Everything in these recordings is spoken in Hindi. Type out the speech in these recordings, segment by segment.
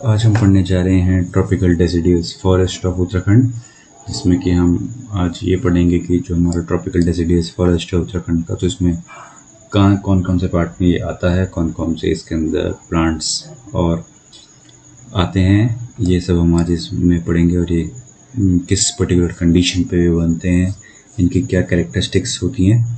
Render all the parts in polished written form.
आज हम पढ़ने जा रहे हैं tropical deciduous forest of Uttarakhand, जिसमें कि हम आज ये पढ़ेंगे कि जो हमारा ट्रॉपिकल डेसिडियस फॉरेस्ट है उत्तराखंड का, तो इसमें कहाँ कौन कौन से पार्ट में ये आता है, कौन कौन से इसके अंदर प्लांट्स और आते हैं, ये सब हम आज इसमें पढ़ेंगे। और ये किस पर्टिकुलर कंडीशन पे बनते हैं, इनकी क्या कैरेक्टरिस्टिक्स होती हैं।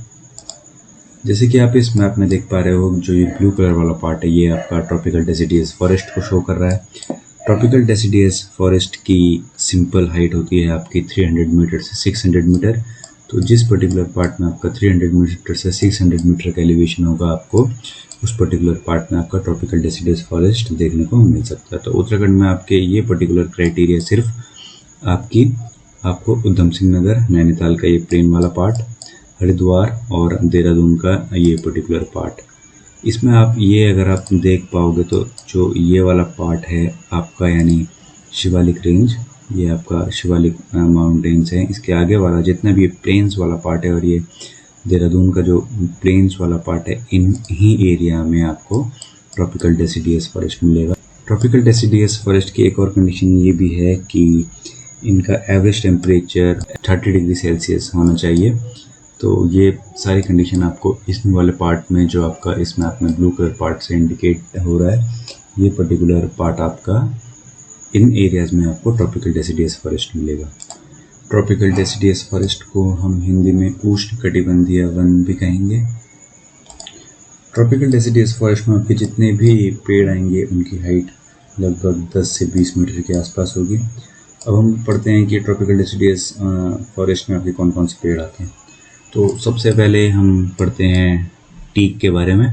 जैसे कि आप इस मैप में देख पा रहे हो, जो ये ब्लू कलर वाला पार्ट है, ये आपका ट्रॉपिकल डेसिडियस फॉरेस्ट को शो कर रहा है। ट्रॉपिकल डेसिडियस फॉरेस्ट की सिंपल हाइट होती है आपकी 300 मीटर से 600 मीटर। तो जिस पर्टिकुलर पार्ट में आपका 300 मीटर से 600 मीटर का एलिवेशन होगा, आपको उस पर्टिकुलर पार्ट में आपका ट्रॉपिकल डेसिडियस फॉरेस्ट देखने को मिल सकता है। तो उत्तराखंड में आपके ये पर्टिकुलर क्राइटेरिया सिर्फ आपको उधम सिंह नगर, नैनीताल का ये प्लेन वाला पार्ट, हरिद्वार और देहरादून का ये पर्टिकुलर पार्ट। इसमें आप ये अगर आप देख पाओगे तो जो ये वाला पार्ट है आपका, यानी शिवालिक रेंज, ये आपका शिवालिक माउंटेन्स है। इसके आगे वाला जितना भी प्लेन्स वाला पार्ट है और ये देहरादून का जो प्लेन्स वाला पार्ट है, इन ही एरिया में आपको ट्रॉपिकल डेसिडियस फॉरेस्ट मिलेगा। ट्रॉपिकल डेसिडियस फॉरेस्ट की एक और कंडीशन ये भी है कि इनका एवरेज टेम्परेचर 30 डिग्री सेल्सियस होना चाहिए। तो ये सारी कंडीशन आपको इस वाले पार्ट में, जो आपका इस मैप में ब्लू कलर पार्ट से इंडिकेट हो रहा है, ये पर्टिकुलर पार्ट आपका इन एरियाज में आपको ट्रॉपिकल डेसिडियस फॉरेस्ट मिलेगा। ट्रॉपिकल डेसिडियस फॉरेस्ट को हम हिंदी में उष्णकटिबंधीय वन भी कहेंगे। ट्रॉपिकल डेसिडियस फॉरेस्ट में आपके जितने भी पेड़ आएंगे, उनकी हाइट लगभग 10 से 20 मीटर के आसपास होगी। अब हम पढ़ते हैं कि ट्रॉपिकल डेसिडियस फॉरेस्ट में आपके कौन कौन से पेड़ आते हैं। तो सबसे पहले हम पढ़ते हैं टीक के बारे में।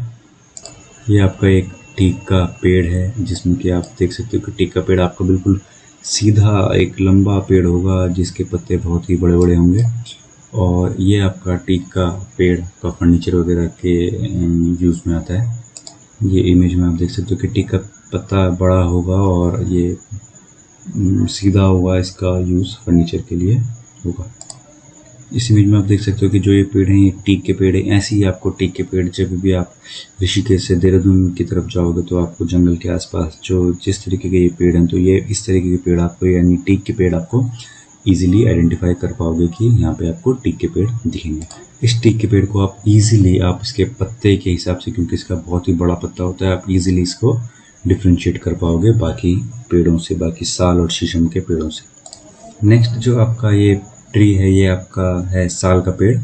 ये आपका एक टीक का पेड़ है, जिसमें कि आप देख सकते हो कि टीक का पेड़ आपका बिल्कुल सीधा एक लंबा पेड़ होगा, जिसके पत्ते बहुत ही बड़े बड़े होंगे। और ये आपका टीक का पेड़ का फर्नीचर वगैरह के यूज़ में आता है। ये इमेज में आप देख सकते हो कि टीक का पत्ता बड़ा होगा और ये सीधा होगा, इसका यूज़ फर्नीचर के लिए होगा। इस इमेज में आप देख सकते हो कि जो ये पेड़ हैं, ये टीक के पेड़ हैं। ऐसे ही आपको टीक के पेड़, जब भी आप ऋषिकेश से देहरादून की तरफ जाओगे तो आपको जंगल के आसपास जो जिस तरीके के ये पेड़ हैं, तो ये इस तरीके के पेड़ आपको, यानी टीक के पेड़ आपको इजीली आइडेंटिफाई कर पाओगे कि यहाँ पे आपको टीक के पेड़ दिखेंगे। इस टीक के पेड़ को आप इजीली, आप इसके पत्ते के हिसाब से, क्योंकि इसका बहुत ही बड़ा पत्ता होता है, आप इजीली इसको डिफ्रेंशिएट कर पाओगे बाकी पेड़ों से, बाकी साल और शीशम के पेड़ों से। नेक्स्ट जो आपका ये ट्री है, ये आपका है साल का पेड़।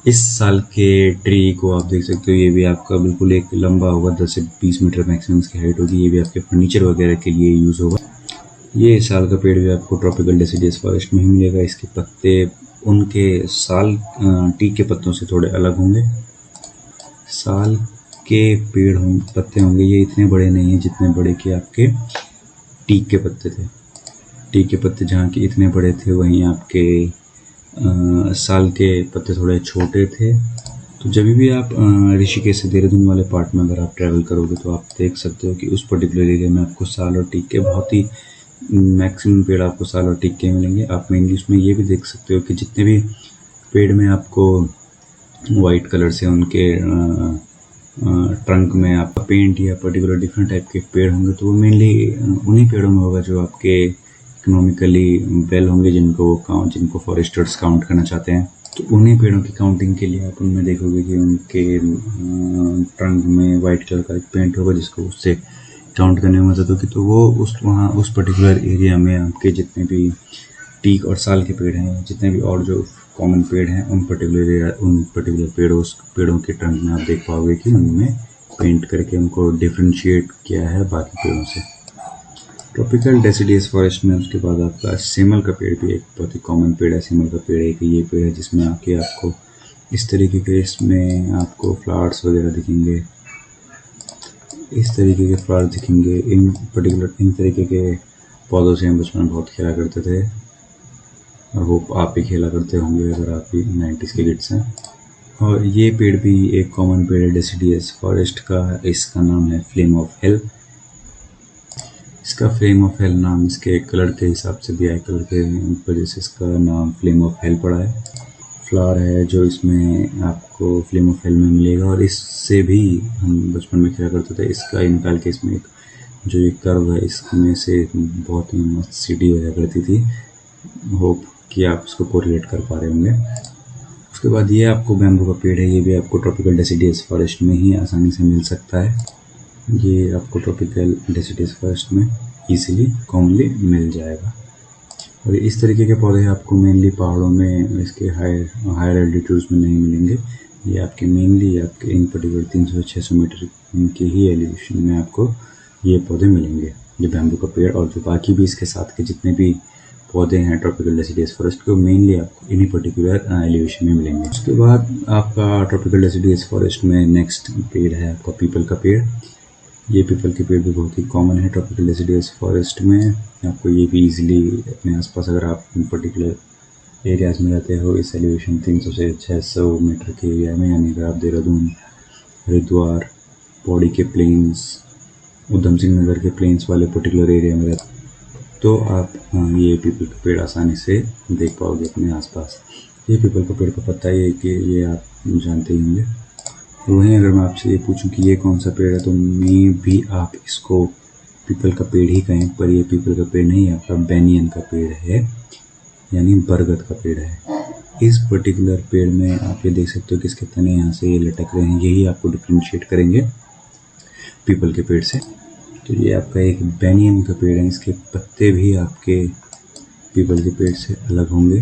इस साल के ट्री को आप देख सकते हो, ये भी आपका बिल्कुल एक लंबा होगा, 10 से 20 मीटर मैक्सिमम इसकी हाइट होगी। ये भी आपके फर्नीचर वगैरह के लिए यूज़ होगा। ये साल का पेड़ भी आपको ट्रॉपिकल डेसिडियस फॉरेस्ट में ही मिलेगा। इसके पत्ते उनके साल टीक के पत्तों से थोड़े अलग होंगे। साल के पेड़ पत्ते होंगे, ये इतने बड़े नहीं हैं जितने बड़े कि आपके टीक के पत्ते थे। टीक के पत्ते जहाँ के इतने बड़े थे, वहीं आपके साल के पत्ते थोड़े छोटे थे। तो जब भी आप ऋषिकेश से देहरादून वाले पार्ट में अगर आप ट्रैवल करोगे, तो आप देख सकते हो कि उस पर्टिकुलर एरिया में आपको साल और टीक के बहुत ही मैक्सिमम पेड़ आपको साल और टीक के मिलेंगे। आप मेनली उसमें ये भी देख सकते हो कि जितने भी पेड़ में आपको वाइट कलर से उनके ट्रंक में आपका पेंट या पर्टिकुलर डिफरेंट टाइप के पेड़ होंगे, तो वो मेनली उन्हीं पेड़ों में होगा जो आपके इकोनॉमिकली वेल होंगे, जिनको फॉरेस्टर्स काउंट करना चाहते हैं। तो उन्हीं पेड़ों की काउंटिंग के लिए आप उनमें देखोगे कि उनके ट्रंक में वाइट कलर का एक पेंट होगा, जिसको उससे काउंट करने में मदद होगी। तो वो उस पर्टिकुलर एरिया में आपके जितने भी टीक और साल के पेड़ हैं, जितने भी और जो कॉमन पेड़ हैं, उन पर्टिकुलर पेड़ों के ट्रंक में आप देख पाओगे कि उनमें पेंट करके उनको डिफ्रेंशिएट किया है बाकी पेड़ों से। ट्रॉपिकल डेसिडियस फॉरेस्ट में उसके बाद आपका सेमल का पेड़ भी एक बहुत ही कॉमन पेड़ है। सेमल का पेड़ एक ये पेड़ है जिसमें आपको इस तरीके के, इसमें आपको फ्लावर्स वगैरह दिखेंगे, इस तरीके के फ्लावर्स दिखेंगे। इन तरीके के पौधों से हम बचपन में बहुत खेला करते थे, और वो आप भी खेला करते होंगे अगर आप भी 90s के किड्स हैं। और ये पेड़ भी एक कॉमन पेड़ है डेसिडियस फॉरेस्ट का। इसका नाम है फ्लेम ऑफ हेल। इसका फ्लेम ऑफ हेल नाम इसके कलर के हिसाब से दिया है, कलर के वजह से इसका नाम फ्लेम ऑफ हेल पड़ा है। फ्लावर है जो इसमें आपको फ्लेम ऑफ हेल में मिलेगा, और इससे भी हम बचपन में खेला करते थे। इसका निकाल के इसमें एक जो ये कर्व है इसमें से बहुत ही मस्त सिटी हो जाया करती थी। होप कि आप इसको कोरिलेट कर पा रहे होंगे। उसके बाद ये आपको बैम्बू का पेड़ है, ये भी आपको ट्रॉपिकल डेसिडियस फॉरेस्ट में ही आसानी से मिल सकता है। ये आपको ट्रॉपिकल डेसिडियस फॉरेस्ट में इजीली कॉमनली मिल जाएगा। और इस तरीके के पौधे आपको मेनली पहाड़ों में, इसके हायर एल्टीट्यूड्स में नहीं मिलेंगे। ये आपके मेनली आपके इन पर्टिकुलर 300-600 मीटर के ही एलिवेशन में आपको ये पौधे मिलेंगे, ये बैम्बू का पेड़। और जो बाकी भी इसके साथ के जितने भी पौधे हैं ट्रॉपिकल डेसिडियस फॉरेस्ट के, मेनली आपको इन्हीं पर्टिकुलर एलिवेशन में मिलेंगे। उसके बाद आपका ट्रॉपिकल डेसिडियस फॉरेस्ट में नेक्स्ट पेड़ है आपका पीपल का पेड़। ये पीपल के पेड़ भी बहुत ही कॉमन है ट्रॉपिकल डेसिडियस फॉरेस्ट में। आपको ये भी इजीली अपने आसपास, अगर आप पर्टिकुलर एरियाज में रहते हो इस एलिवेशन 300 से 600 मीटर के एरिया में, यानी अगर आप देहरादून, हरिद्वार, पौड़ी के प्लेन्स, उधम सिंह नगर के प्लेन्स वाले पर्टिकुलर एरिया में रहते तो आप ये पीपल का पेड़ आसानी से देख पाओगे अपने आसपास। ये पीपल का पेड़ का पत्ता है कि ये आप जानते ही होंगे। वहीं अगर मैं आपसे ये पूछूं कि ये कौन सा पेड़ है, तो मैं भी आप इसको पीपल का पेड़ ही कहें, पर ये पीपल का पेड़ नहीं है, आपका बेनियन का पेड़ है, यानी बरगद का पेड़ है। इस पर्टिकुलर पेड़ में आप ये देख सकते हो कि इसके तने यहाँ से ये लटक रहे हैं, यही आपको डिफ्रेंशिएट करेंगे पीपल के पेड़ से। तो ये आपका एक बेनियन का पेड़ है, इसके पत्ते भी आपके पीपल के पेड़ से अलग होंगे।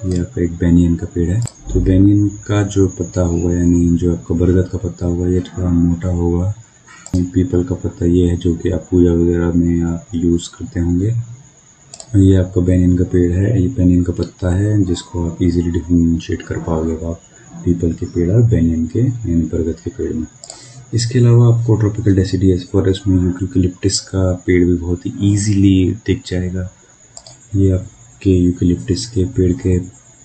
ये आपका एक बेनियन का पेड़ है। तो बेनियन का जो पत्ता होगा, यानी जो आपका बरगद का पत्ता होगा, ये थोड़ा मोटा होगा। पीपल का पत्ता ये है जो कि आप पूजा वगैरह में आप यूज़ करते होंगे। ये आपका बेनियन का पेड़ है, ये बेनियन का पत्ता है जिसको आप इजीली डिफरेंशिएट कर पाओगे आप पीपल के पेड़ और बेनियन के यानी बरगद के पेड़ में। इसके अलावा आपको ट्रॉपिकल डेसिडियस फॉरेस्ट में यूकेलिप्टस का पेड़ भी बहुत ही ईजीली दिख जाएगा। ये आपके यूकेलिप्टस के पेड़ के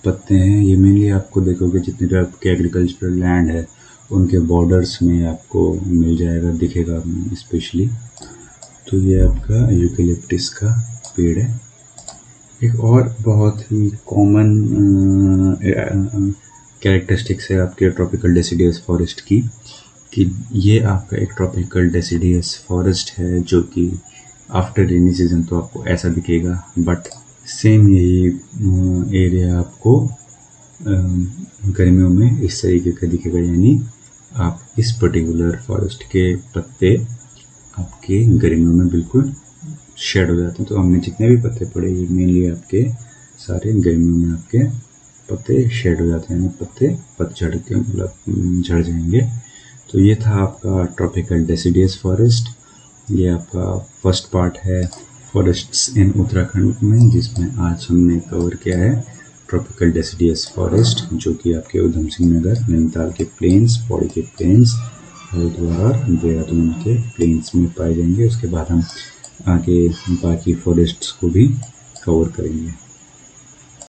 पत्ते हैं। ये मेनली आपको देखोगे जितने भी आपके एग्रीकल्चरल लैंड है उनके बॉर्डर्स में आपको मिल जाएगा, दिखेगा स्पेशली। तो ये आपका यूकेलिप्टस का पेड़ है। एक और बहुत ही कॉमन कैरेक्टरिस्टिक्स है आपके ट्रॉपिकल डेसिडियस फॉरेस्ट की, कि ये आपका एक ट्रॉपिकल डेसिडियस फॉरेस्ट है जो कि आफ्टर रेनी सीजन तो आपको ऐसा दिखेगा, बट सेम यही एरिया आपको गर्मियों में इस तरीके का दिखेगा, यानी आप इस पर्टिकुलर फॉरेस्ट के पत्ते आपके गर्मियों में बिल्कुल शेड हो जाते हैं। तो हमने जितने भी पत्ते पड़े ये मेनली आपके सारे गर्मियों में आपके पत्ते शेड हो जाते हैं, पत्ते पतझड़ के मतलब झड़ जाएंगे। तो ये था आपका ट्रॉपिकल डेसिडियस फॉरेस्ट। ये आपका फर्स्ट पार्ट है फॉरेस्ट्स इन उत्तराखंड में, जिसमें आज हमने कवर किया है ट्रॉपिकल डेसिडियस फॉरेस्ट, जो कि आपके उधम सिंह नगर, नैनीताल के प्लेन्स, पौड़ी के प्लेन्स, हरिद्वार, देहरादून के प्लेन्स में पाए जाएंगे। उसके बाद हम आगे बाकी फॉरेस्ट्स को भी कवर करेंगे।